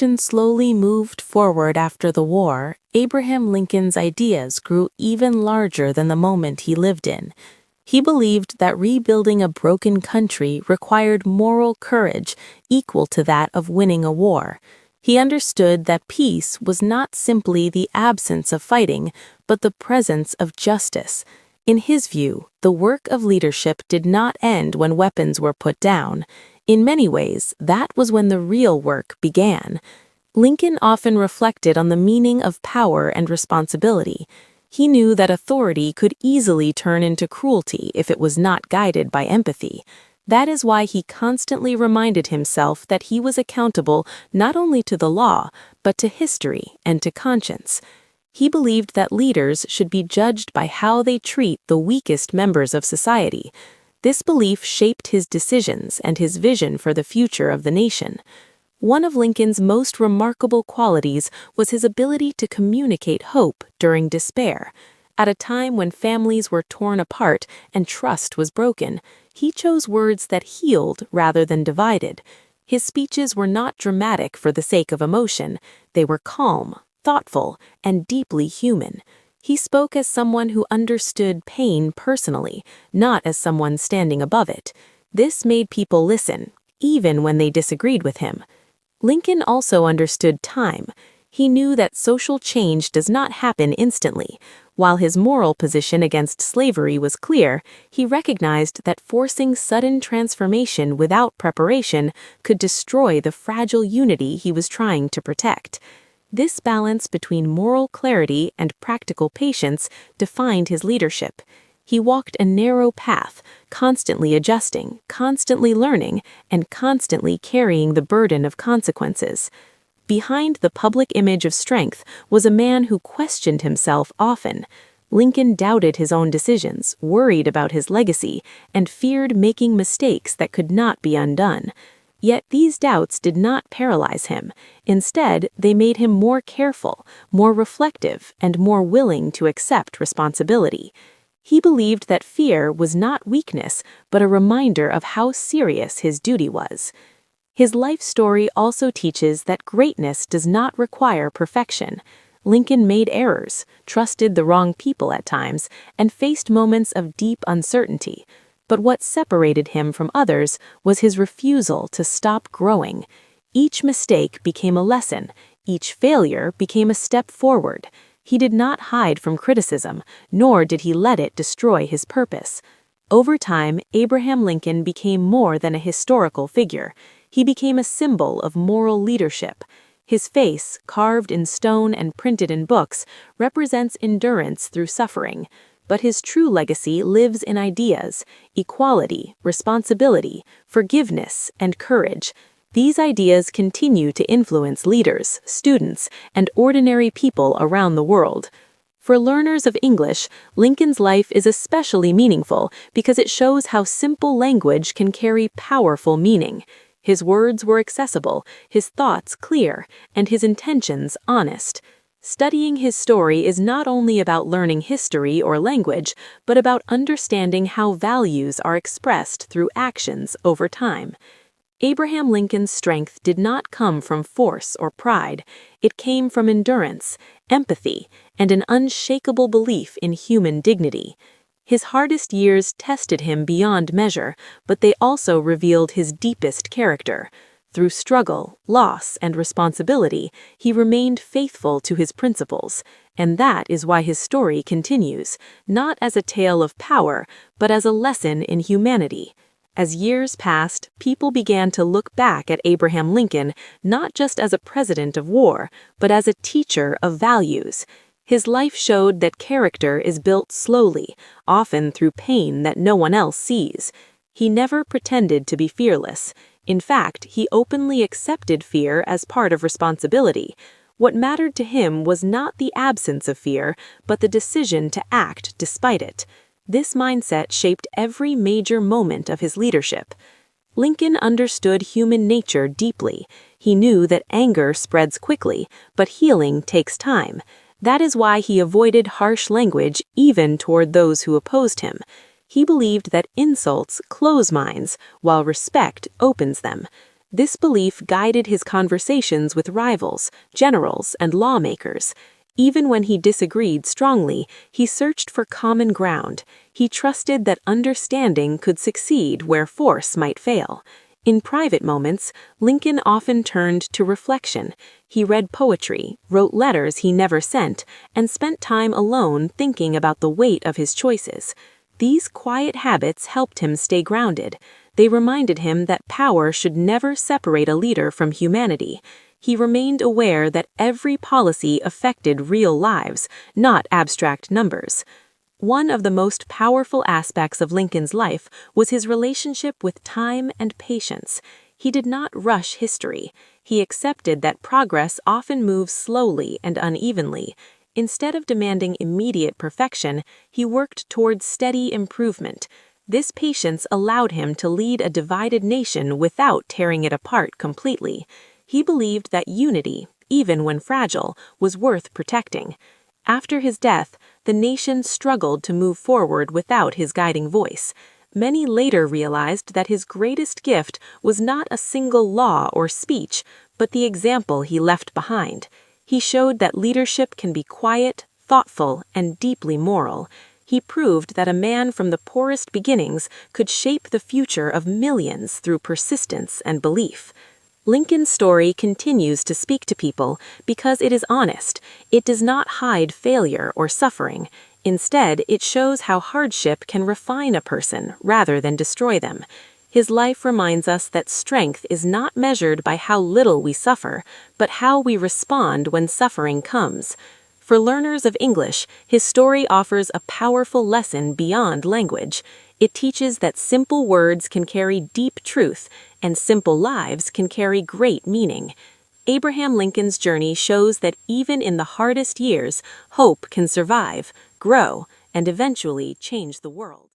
nation slowly moved forward after the war, Abraham Lincoln's ideas grew even larger than the moment he lived in. He believed that rebuilding a broken country required moral courage equal to that of winning a war. He understood that peace was not simply the absence of fighting, but the presence of justice. In his view, the work of leadership did not end when weapons were put down. In many ways, that was when the real work began. Lincoln often reflected on the meaning of power and responsibility. He knew that authority could easily turn into cruelty if it was not guided by empathy. That is why he constantly reminded himself that he was accountable not only to the law, but to history and to conscience. He believed that leaders should be judged by how they treat the weakest members of society. This belief shaped his decisions and his vision for the future of the nation. One of Lincoln's most remarkable qualities was his ability to communicate hope during despair. At a time when families were torn apart and trust was broken, he chose words that healed rather than divided. His speeches were not dramatic for the sake of emotion. They were calm, thoughtful, and deeply human. He spoke as someone who understood pain personally, not as someone standing above it. This made people listen, even when they disagreed with him. Lincoln also understood time. He knew that social change does not happen instantly. While his moral position against slavery was clear, he recognized that forcing sudden transformation without preparation could destroy the fragile unity he was trying to protect. This balance between moral clarity and practical patience defined his leadership. He walked a narrow path, constantly adjusting, constantly learning, and constantly carrying the burden of consequences. Behind the public image of strength was a man who questioned himself often. Lincoln doubted his own decisions, worried about his legacy, and feared making mistakes that could not be undone. Yet these doubts did not paralyze him. Instead, they made him more careful, more reflective, and more willing to accept responsibility. He believed that fear was not weakness, but a reminder of how serious his duty was. His life story also teaches that greatness does not require perfection. Lincoln made errors, trusted the wrong people at times, and faced moments of deep uncertainty. But what separated him from others was his refusal to stop growing. Each mistake became a lesson. Each failure became a step forward. He did not hide from criticism, nor did he let it destroy his purpose. Over time, Abraham Lincoln became more than a historical figure. He became a symbol of moral leadership. His face, carved in stone and printed in books, represents endurance through suffering. But his true legacy lives in ideas: equality, responsibility, forgiveness, and courage. These ideas continue to influence leaders, students, and ordinary people around the world. For learners of English, Lincoln's life is especially meaningful because it shows how simple language can carry powerful meaning. His words were accessible, his thoughts clear, and his intentions honest. Studying his story is not only about learning history or language, but about understanding how values are expressed through actions over time. Abraham Lincoln's strength did not come from force or pride. It came from endurance, empathy, and an unshakable belief in human dignity. His hardest years tested him beyond measure, but they also revealed his deepest character. Through struggle, loss, and responsibility, he remained faithful to his principles, and that is why his story continues, not as a tale of power, but as a lesson in humanity. As years passed, people began to look back at Abraham Lincoln not just as a president of war, but as a teacher of values. His life showed that character is built slowly, often through pain that no one else sees. He never pretended to be fearless. In fact, he openly accepted fear as part of responsibility. What mattered to him was not the absence of fear, but the decision to act despite it. This mindset shaped every major moment of his leadership. Lincoln understood human nature deeply. He knew that anger spreads quickly, but healing takes time. That is why he avoided harsh language even toward those who opposed him. He believed that insults close minds, while respect opens them. This belief guided his conversations with rivals, generals, and lawmakers. Even when he disagreed strongly, he searched for common ground. He trusted that understanding could succeed where force might fail. In private moments, Lincoln often turned to reflection. He read poetry, wrote letters he never sent, and spent time alone thinking about the weight of his choices. These quiet habits helped him stay grounded. They reminded him that power should never separate a leader from humanity. He remained aware that every policy affected real lives, not abstract numbers. One of the most powerful aspects of Lincoln's life was his relationship with time and patience. He did not rush history. He accepted that progress often moves slowly and unevenly. Instead of demanding immediate perfection, he worked toward steady improvement. This patience allowed him to lead a divided nation without tearing it apart completely. He believed that unity, even when fragile, was worth protecting. After his death, the nation struggled to move forward without his guiding voice. Many later realized that his greatest gift was not a single law or speech, but the example he left behind. He showed that leadership can be quiet, thoughtful, and deeply moral. He proved that a man from the poorest beginnings could shape the future of millions through persistence and belief. Lincoln's story continues to speak to people because it is honest. It does not hide failure or suffering. Instead, it shows how hardship can refine a person rather than destroy them. His life reminds us that strength is not measured by how little we suffer, but how we respond when suffering comes. For learners of English, his story offers a powerful lesson beyond language. It teaches that simple words can carry deep truth, and simple lives can carry great meaning. Abraham Lincoln's journey shows that even in the hardest years, hope can survive, grow, and eventually change the world.